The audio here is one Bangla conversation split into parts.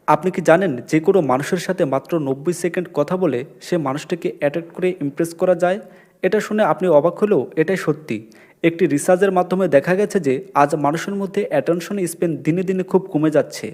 আপনি কি জানেন যে কোনো মানুষের সাথে মাত্র 90 সেকেন্ড কথা বলে সে মানুষটাকে অ্যাটেন্ড করে ইমপ্রেস করা যায়? এটা শুনে আপনি অবাক হলেও এটাই সত্যি। একটি রিসার্চের মাধ্যমে দেখা গেছে যে আজ মানুষের মধ্যে অ্যাটেনশন স্প্যান দিনে দিনে খুব কমে যাচ্ছে।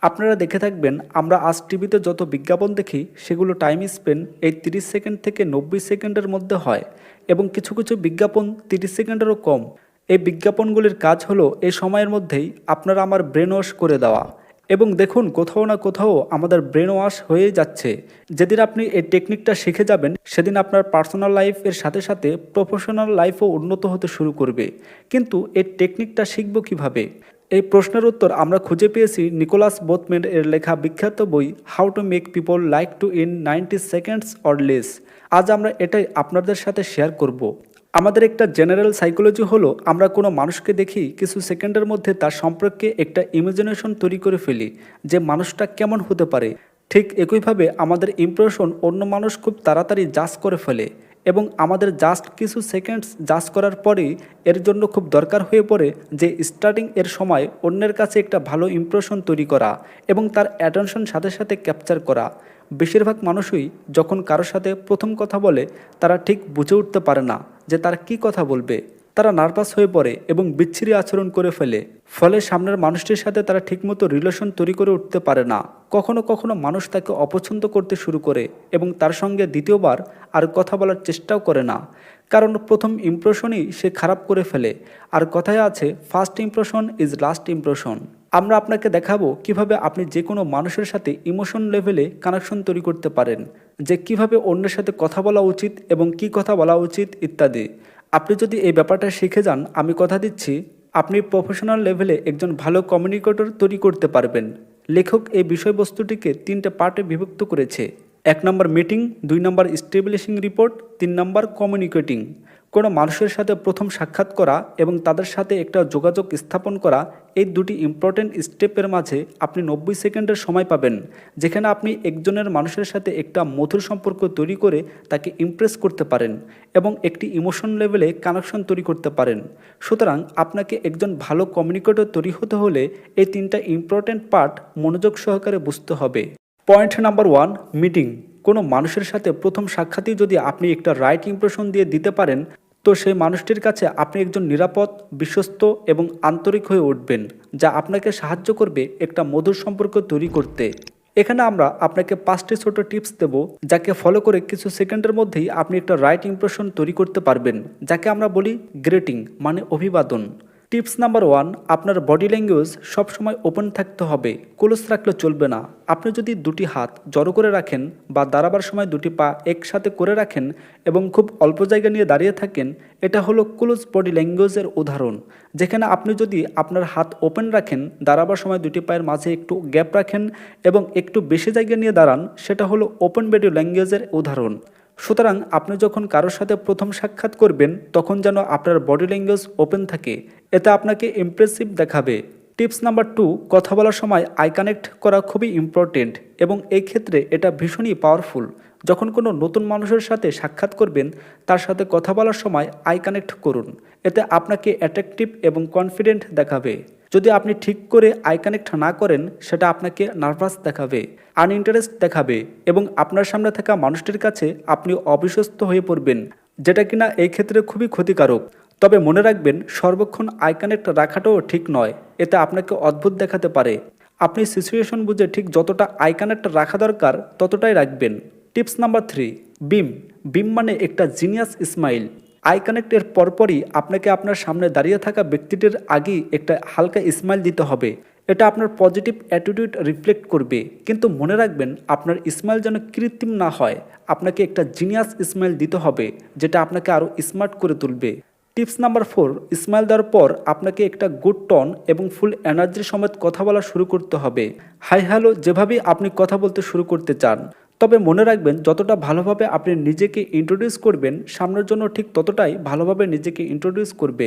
আপনারা দেখে থাকবেন আমরা আজ টিভিতে যত বিজ্ঞাপন দেখি সেগুলো টাইম স্পেন এই 30 সেকেন্ড থেকে 90 সেকেন্ডের মধ্যে হয় এবং কিছু কিছু বিজ্ঞাপন 30 সেকেন্ডেরও কম। এই বিজ্ঞাপনগুলির কাজ হলো এই সময়ের মধ্যেই আপনারা আমার ব্রেন ওয়াশ করে দেওয়া। এবং দেখুন কোথাও না কোথাও আমাদের ব্রেন ওয়াশ হয়ে যাচ্ছে। যেদিন আপনি এই টেকনিকটা শিখে যাবেন সেদিন আপনার পার্সোনাল লাইফের সাথে সাথে প্রফেশনাল লাইফও উন্নত হতে শুরু করবে। কিন্তু এই টেকনিকটা শিখব কিভাবে? এই প্রশ্নের উত্তর আমরা খুঁজে পেয়েছি নিকোলাস বোথম্যান এর লেখা বিখ্যাত বই how to make people like to in 90 seconds or less. আজ আমরা এটাই আপনাদের সাথে শেয়ার করব। আমাদের একটা জেনারেল সাইকোলজি হলো আমরা কোনো মানুষকে দেখি কিছু সেকেন্ডের মধ্যে তার সম্পর্কে একটা ইমাজিনেশন তৈরি করে ফেলি যে মানুষটা কেমন হতে পারে। ঠিক একইভাবে আমাদের ইমপ্রেশন অন্য মানুষ খুব তাড়াতাড়ি জাজ করে ফেলে এবং আমাদের জাস্ট কিছু সেকেন্ডস জাজ করার পরেই এর জন্য খুব দরকার হয়ে পড়ে যে স্টার্টিং এর সময় অন্যের কাছে একটা ভালো ইমপ্রেশন তৈরি করা এবং তার অ্যাটেনশন সাথে সাথে ক্যাপচার করা। বেশিরভাগ মানুষই যখন কারোর সাথে প্রথম কথা বলে তারা ঠিক বুঝে উঠতে পারে না যে তারা কি কথা বলবে। তারা নার্ভাস হয়ে পড়ে এবং বিচ্ছিরি আচরণ করে ফেলে। ফলে সামনের মানুষটির সাথে তারা ঠিকমতো রিলেশন তৈরি করে উঠতে পারে না। কখনো কখনো মানুষ তাকে অপছন্দ করতে শুরু করে এবং তার সঙ্গে দ্বিতীয়বার আর কথা বলার চেষ্টাও করে না, কারণ প্রথম ইমপ্রেশনই সে খারাপ করে ফেলে। আর কথায় আছে first impression is last impression. আমরা আপনাকে দেখাবো কিভাবে আপনি যে কোনো মানুষের সাথে ইমোশন লেভেলে কানেকশন তৈরি করতে পারেন, যে কিভাবে অন্যের সাথে কথা বলা উচিত এবং কি কথা বলা উচিত ইত্যাদি। আপনি যদি এই ব্যাপারটা শিখে যান আমি কথা দিচ্ছি আপনি প্রফেশনাল লেভেলে একজন ভালো কমিউনিকেটর তৈরি করতে পারবেন। লেখক এই বিষয়বস্তুটিকে 3টে পার্টে বিভক্ত করেছে। 1 নম্বর মিটিং, 2 নম্বর স্টেবলিশিং রিপোর্ট, 3 নম্বর কমিউনিকেটিং। কোনো মানুষের সাথে প্রথম সাক্ষাৎ করা এবং তাদের সাথে একটা যোগাযোগ স্থাপন করা, এই দুটি ইম্পর্টেন্ট স্টেপের মাঝে আপনি 90 সেকেন্ডের সময় পাবেন, যেখানে আপনি একজনের মানুষের সাথে একটা মধুর সম্পর্ক তৈরি করে তাকে ইমপ্রেস করতে পারেন এবং একটি ইমোশন লেভেলে কানেকশন তৈরি করতে পারেন। সুতরাং আপনাকে একজন ভালো কমিউনিকেটর তৈরি হতে হলে এই 3টা ইম্পর্টেন্ট পার্ট মনোযোগ সহকারে বুঝতে হবে। Point number 1, meeting. কোনো মানুষের সাথে প্রথম সাক্ষাতেই যদি আপনি একটা রাইট ইমপ্রেশন দিয়ে দিতে পারেন তো সেই মানুষটির কাছে আপনি একজন নিরাপদ, বিশ্বস্ত এবং আন্তরিক হয়ে উঠবেন, যা আপনাকে সাহায্য করবে একটা মধুর সম্পর্ক তৈরি করতে। এখানে আমরা আপনাকে 5টি ছোট টিপস দেব যাকে ফলো করে কিছু সেকেন্ডের মধ্যেই আপনি একটা রাইট ইমপ্রেশন তৈরি করতে পারবেন, যাকে আমরা বলি গ্রেটিং মানে অভিবাদন। টিপস নাম্বার 1, আপনার বডি ল্যাঙ্গুয়েজ সবসময় ওপেন থাকতে হবে, ক্লোজ রাখলে চলবে না। আপনি যদি দুটি হাত জড়ো করে রাখেন বা দাঁড়াবার সময় দুটি পা একসাথে করে রাখেন এবং খুব অল্প জায়গা নিয়ে দাঁড়িয়ে থাকেন, এটা হলো ক্লোজ বডি ল্যাঙ্গুয়েজের উদাহরণ। যেখানে আপনি যদি আপনার হাত ওপেন রাখেন, দাঁড়াবার সময় দুটি পায়ের মাঝে একটু গ্যাপ রাখেন এবং একটু বেশি জায়গা নিয়ে দাঁড়ান, সেটা হলো ওপেন বডি ল্যাঙ্গুয়েজের উদাহরণ। সুতরাং আপনি যখন কারোর সাথে প্রথম সাক্ষাৎ করবেন তখন যেন আপনার বডি ল্যাঙ্গুয়েজ ওপেন থাকে, এতে আপনাকে ইমপ্রেসিভ দেখাবে। টিপস নাম্বার 2, কথা বলার সময় আই কানেক্ট করা খুবই ইম্পর্টেন্ট এবং এই ক্ষেত্রে এটা ভীষণই পাওয়ারফুল। যখন কোনো নতুন মানুষের সাথে সাক্ষাৎ করবেন তার সাথে কথা বলার সময় আই কানেক্ট করুন, এতে আপনাকে অ্যাট্রাকটিভ এবং কনফিডেন্ট দেখাবে। যদি আপনি ঠিক করে আই কানেক্ট না করেন সেটা আপনাকে নার্ভাস দেখাবে, আনইন্টারেস্ট দেখাবে এবং আপনার সামনে থাকা মানুষটির কাছে আপনি অবিশ্বস্ত হয়ে পড়বেন, যেটা কিনা এই ক্ষেত্রে খুবই ক্ষতিকারক। তবে মনে রাখবেন সর্বক্ষণ আই কানেক্ট রাখাটাও ঠিক নয়, এতে আপনাকে অদ্ভুত দেখাতে পারে। আপনি সিচুয়েশন বুঝে ঠিক যতটা আই কানেক্ট রাখা দরকার ততটাই রাখবেন। টিপস নাম্বার 3, বিম। বিম মানে একটা জিনিয়াস স্মাইল। আই কানেক্টের পরপরই আপনাকে আপনার সামনে দাঁড়িয়ে থাকা ব্যক্তিটির আগেই একটা হালকা স্মাইল দিতে হবে। এটা আপনার পজিটিভ অ্যাটিটিউড রিফ্লেক্ট করবে, কিন্তু মনে রাখবেন আপনার স্মাইল যেন কৃত্রিম না হয়। আপনাকে একটা জিনিয়াস স্মাইল দিতে হবে যেটা আপনাকে আরও স্মার্ট করে তুলবে। টিপস নাম্বার 4, স্মাইল দেওয়ার পর আপনাকে একটা গুড টন এবং ফুল এনার্জির সমেত কথা বলা শুরু করতে হবে। হাই হ্যালো যেভাবেই আপনি কথা বলতে শুরু করতে চান। তবে মনে রাখবেন যতটা ভালোভাবে আপনি নিজেকে ইন্ট্রোডিউস করবেন সামনের জন্য ঠিক ততটাই ভালোভাবে নিজেকে ইন্ট্রোডিউস করবে।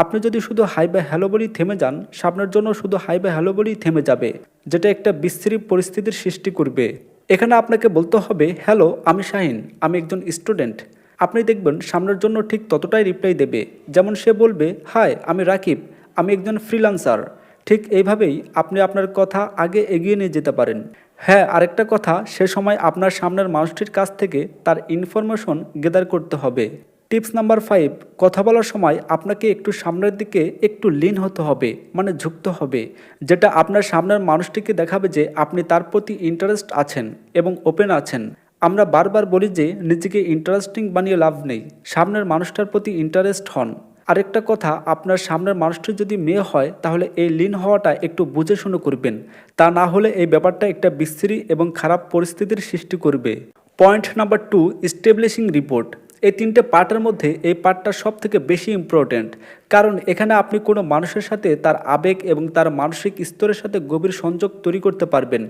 আপনি যদি শুধু হাই বা হ্যালো বলেই থেমে যান সামনের জন্য শুধু হাই বা হ্যালো বলেই থেমে যাবে, যেটা একটা বিশ্রী পরিস্থিতির সৃষ্টি করবে। এখানে আপনাকে বলতে হবে হ্যালো আমি শাহিন, আমি একজন স্টুডেন্ট। আপনি দেখবেন সামনের জন্য ঠিক ততটাই রিপ্লাই দেবে যেমন সে বলবে হাই আমি রাকিব, আমি একজন ফ্রিল্যান্সার। ঠিক এইভাবেই আপনি আপনার কথা আগে এগিয়ে নিয়ে যেতে পারেন। হ্যাঁ, আরেকটা কথা, সে সময় আপনার সামনের মানুষটির কাছ থেকে তার ইনফরমেশন গেদার করতে হবে। টিপস নাম্বার 5, কথা বলার সময় আপনাকে একটু সামনের দিকে একটু লিন হতে হবে, মানে ঝুঁকতে হবে, যেটা আপনার সামনের মানুষটিকে দেখাবে যে আপনি তার প্রতি ইন্টারেস্ট আছেন এবং ওপেন আছেন। আমরা বারবার বলি যে নিজেকে ইন্টারেস্টিং বানিয়ে লাভ নেই, সামনের মানুষটার প্রতি ইন্টারেস্ট হন। আরেকটা কথা, আপনার সামনের মানুষটি যদি মেয়ে হয় তাহলে এই লিন হওয়াটা একটু বুঝে শুনে করবেন, তা না হলে এই ব্যাপারটা একটা বিশ্রী এবং খারাপ পরিস্থিতির সৃষ্টি করবে। Point number 2, establishing report. এই 3টে পার্টের মধ্যে এই পার্টটা সব থেকে বেশি ইম্পর্ট্যান্ট, কারণ এখানে আপনি কোনো মানুষের সাথে তার আবেগ এবং তার মানসিক স্তরের সাথে গভীর সংযোগ তৈরি করতে পারবেন,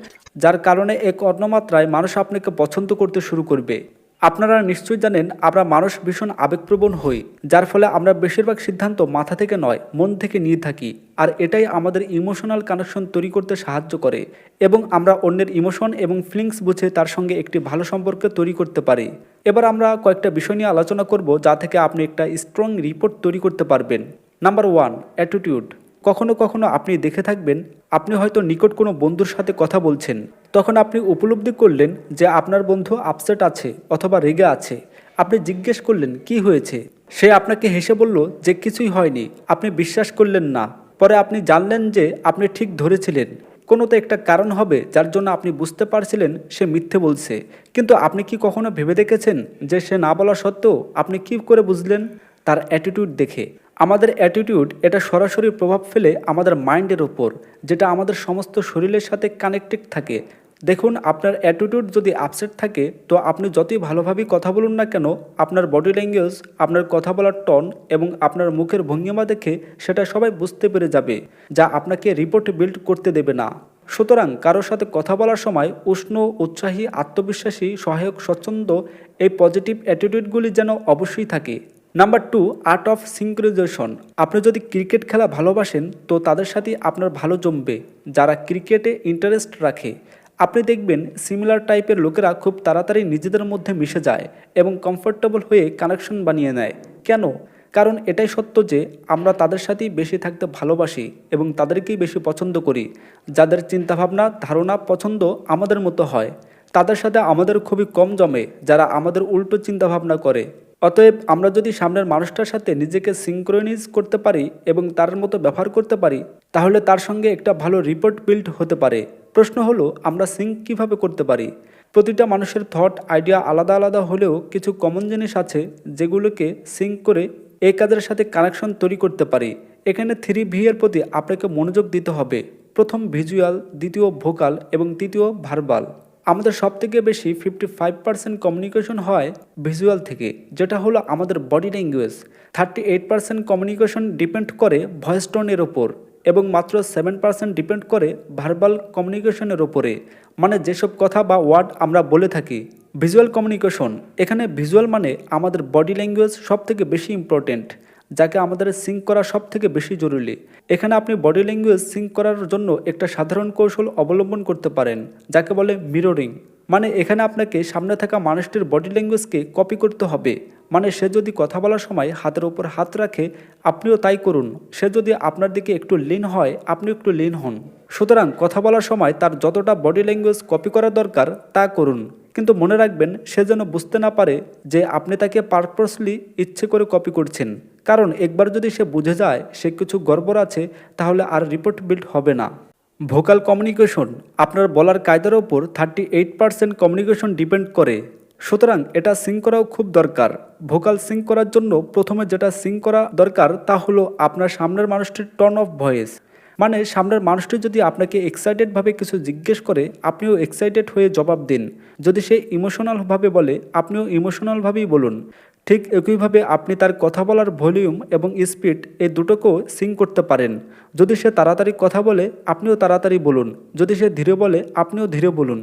যার কারণে এক অন্যমাত্রায় মানুষ আপনাকে পছন্দ করতে শুরু করবে। আপনারা নিশ্চয়ই জানেন আমরা মানুষ ভীষণ আবেগপ্রবণ হই, যার ফলে আমরা বেশিরভাগ সিদ্ধান্ত মাথা থেকে নয় মন থেকে নিয়ে থাকি, আর এটাই আমাদের ইমোশনাল কানেকশন তৈরি করতে সাহায্য করে এবং আমরা অন্যের ইমোশন এবং ফিলিংস বুঝে তার সঙ্গে একটি ভালো সম্পর্ক তৈরি করতে পারি। এবার আমরা কয়েকটা বিষয় নিয়ে আলোচনা করব যা থেকে আপনি একটা স্ট্রং রিপোর্ট তৈরি করতে পারবেন। Number 1, attitude. কখনো কখনো আপনি দেখে থাকবেন, আপনি হয়তো নিকট কোনো বন্ধুর সাথে কথা বলছেন, তখন আপনি উপলব্ধি করলেন যে আপনার বন্ধু আপসেট আছে অথবা রেগে আছে। আপনি জিজ্ঞেস করলেন কি হয়েছে, সে আপনাকে হেসে বলল যে কিছুই হয়নি। আপনি বিশ্বাস করলেন না, পরে আপনি জানলেন যে আপনি ঠিক ধরেছিলেন, কোনো তো একটা কারণ হবে যার জন্য আপনি বুঝতে পারছিলেন সে মিথ্যে বলছে। কিন্তু আপনি কি কখনো ভেবে দেখেছেন যে সে না বলা সত্ত্বেও আপনি কি করে বুঝলেন? তার অ্যাটিটিউড দেখে। আমাদের অ্যাটিটিউড এটা সরাসরি প্রভাব ফেলে আমাদের মাইন্ডের ওপর, যেটা আমাদের সমস্ত শরীরের সাথে কানেক্টেড থাকে। দেখুন, আপনার অ্যাটিটিউড যদি আপসেট থাকে তো আপনি যতই ভালোভাবেই কথা বলুন না কেন, আপনার বডি ল্যাঙ্গুয়েজ, আপনার কথা বলার টন এবং আপনার মুখের ভঙ্গিমা দেখে সেটা সবাই বুঝতে পেরে যাবে, যা আপনাকে রিপোর্ট বিল্ড করতে দেবে না। সুতরাং কারোর সাথে কথা বলার সময় উষ্ণ, উৎসাহী, আত্মবিশ্বাসী, সহায়ক, স্বচ্ছন্দ এই পজিটিভ অ্যাটিটিউডগুলি যেন অবশ্যই থাকে। Number 2, art of synchronisation. আপনি যদি ক্রিকেট খেলা ভালোবাসেন তো তাদের সাথে আপনার ভালো জমবে যারা ক্রিকেটে ইন্টারেস্ট রাখে। আপনি দেখবেন সিমিলার টাইপের লোকেরা খুব তাড়াতাড়ি নিজেদের মধ্যে মিশে যায় এবং কমফোর্টেবল হয়ে কানেকশন বানিয়ে নেয়। কেন? কারণ এটাই সত্য যে আমরা তাদের সাথেই বেশি থাকতে ভালোবাসি এবং তাদেরকেই বেশি পছন্দ করি, যাদের চিন্তাভাবনা, ধারণা, পছন্দ আমাদের মতো হয়। তাদের সাথে আমাদের খুবই কম জমে যারা আমাদের উল্টো চিন্তাভাবনা করে। অতএব আমরা যদি সামনের মানুষটার সাথে নিজেকে সিঙ্ক্রোনাইজ করতে পারি এবং তার মতো ব্যবহার করতে পারি, তাহলে তার সঙ্গে একটা ভালো রিপোর্ট বিল্ড হতে পারে। প্রশ্ন হলো, আমরা সিঙ্ক কিভাবে করতে পারি? প্রতিটা মানুষের থট, আইডিয়া আলাদা আলাদা হলেও কিছু কমন জিনিস আছে যেগুলোকে সিঙ্ক করে এই কাজের সাথে কানেকশন তৈরি করতে পারি। এখানে 3V এর প্রতি আপনাকে মনোযোগ দিতে হবে। প্রথম ভিজুয়াল, দ্বিতীয় ভোকাল এবং তৃতীয় ভার্বাল। আমাদের সবথেকে বেশি 55% কমিউনিকেশন হয় ভিজুয়াল থেকে, যেটা হলো আমাদের বডি ল্যাঙ্গুয়েজ। 38% কমিউনিকেশন ডিপেন্ড করে ভয়েস টোনের ওপর এবং মাত্র 7% ডিপেন্ড করে ভার্বাল কমিউনিকেশনের ওপরে, মানে যেসব কথা বা ওয়ার্ড আমরা বলে থাকি। ভিজুয়াল কমিউনিকেশন, এখানে ভিজুয়াল মানে আমাদের বডি ল্যাঙ্গুয়েজ সব থেকে বেশি ইম্পর্টেন্ট, যাকে আমাদের সিঙ্ক করা সব থেকে বেশি জরুরি। এখানে আপনি বডি ল্যাঙ্গুয়েজ সিঙ্ক করার জন্য একটা সাধারণ কৌশল অবলম্বন করতে পারেন, যাকে বলে মিররিং। মানে এখানে আপনাকে সামনে থাকা মানুষটির বডি ল্যাঙ্গুয়েজকে কপি করতে হবে। মানে সে যদি কথা বলার সময় হাতের ওপর হাত রাখে, আপনিও তাই করুন। সে যদি আপনার দিকে একটু লিন হয়, আপনি একটু লিন হন। সুতরাং কথা বলার সময় তার যতটা বডি ল্যাঙ্গুয়েজ কপি করা দরকার তা করুন, কিন্তু মনে রাখবেন সে যেন বুঝতে না পারে যে আপনি তাকে পারপাসলি ইচ্ছে করে কপি করছেন। কারণ একবার যদি সে বুঝে যায় সে কিছু গড়বড় আছে, তাহলে আর রিপোর্ট বিল্ড হবে না। ভোকাল কমিউনিকেশন, আপনার বলার কায়দার ওপর 38% কমিউনিকেশন ডিপেন্ড করে। সুতরাং এটা সিঙ্ক করাও খুব দরকার। ভোকাল সিঙ্ক করার জন্য প্রথমে যেটা সিঙ্ক করা দরকার তা হলো আপনার সামনের মানুষটির টোন অফ ভয়েস। মানে সামনের মানুষটি যদি আপনাকে এক্সাইটেডভাবে কিছু জিজ্ঞেস করে, আপনিও এক্সাইটেড হয়ে জবাব দিন। যদি সে ইমোশনালভাবে বলে, আপনিও ইমোশনালভাবেই বলুন। ঠিক একইভাবে আপনি তার কথা বলার ভলিউম এবং স্পিড এই দুটোকেও সিঙ্ক করতে পারেন। যদি সে তাড়াতাড়ি কথা বলে, আপনিও তাড়াতাড়ি বলুন। যদি সে ধীরে বলে, আপনিও ধীরে বলুন।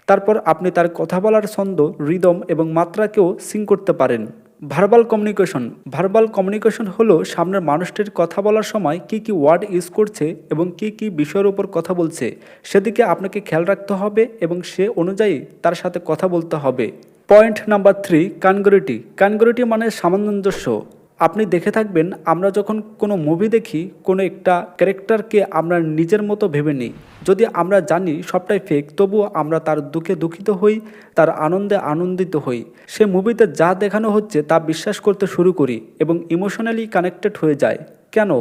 তারপর আপনি তার কথা বলার ছন্দ, রিদম এবং মাত্রাকেও সিঙ্ক করতে পারেন। ভার্বাল কমিউনিকেশন, ভার্বাল কমিউনিকেশন হলো সামনের মানুষটির কথা বলার সময় কি কি ওয়ার্ড ইউজ করছে এবং কি কি বিষয়ের উপর কথা বলছে সেদিকে আপনাকে খেয়াল রাখতে হবে এবং সে অনুযায়ী তার সাথে কথা বলতে হবে। Point number 3, কনগ্রুইটি। কনগ্রুইটি মানে সামঞ্জস্য। আপনি দেখে থাকবেন আমরা যখন কোনো মুভি দেখি কোনো একটা ক্যারেক্টারকে আমরা নিজের মতো ভেবে নিই। যদি আমরা জানি সবটাই ফেক তবুও আমরা তার দুঃখে দুঃখিত হই, তার আনন্দে আনন্দিত হই। সে মুভিতে যা দেখানো হচ্ছে তা বিশ্বাস করতে শুরু করি এবং ইমোশনালি কানেক্টেড হয়ে যায়। কেন?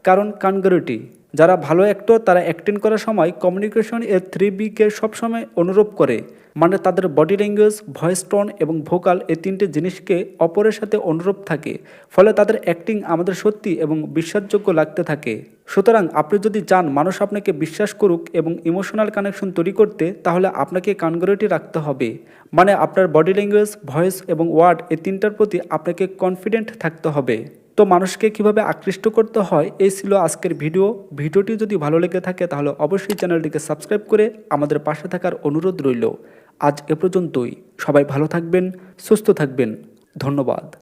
কারণ কনগ্রুইটি। যারা ভালো অ্যাক্টর তারা অ্যাক্টিং করার সময় কমিউনিকেশন এর 3B-কে সবসময় অনুরূপ করে, মানে তাদের বডি ল্যাঙ্গুয়েজ, ভয়েস টোন এবং ভোকাল এই তিনটে জিনিসকে অপরের সাথে অনুরূপ থাকে, ফলে তাদের অ্যাক্টিং আমাদের সত্যি এবং বিশ্বাসযোগ্য লাগতে থাকে। সুতরাং আপনি যদি চান মানুষ আপনাকে বিশ্বাস করুক এবং ইমোশনাল কানেকশন তৈরি করতে, তাহলে আপনাকে কনগ্রুইটি রাখতে হবে, মানে আপনার বডি ল্যাঙ্গুয়েজ, ভয়েস এবং ওয়ার্ড এই তিনটার প্রতি আপনাকে কনফিডেন্ট থাকতে হবে। তো মানুষকে কিভাবে আকৃষ্ট করতে হয় এই ছিল আজকের ভিডিওটি যদি ভালো লেগে থাকে তাহলে অবশ্যই চ্যানেলটিকে সাবস্ক্রাইব করে আমাদের পাশে থাকার অনুরোধ রইল। আজ এ পর্যন্তই। সবাই ভালো থাকবেন, সুস্থ থাকবেন। ধন্যবাদ।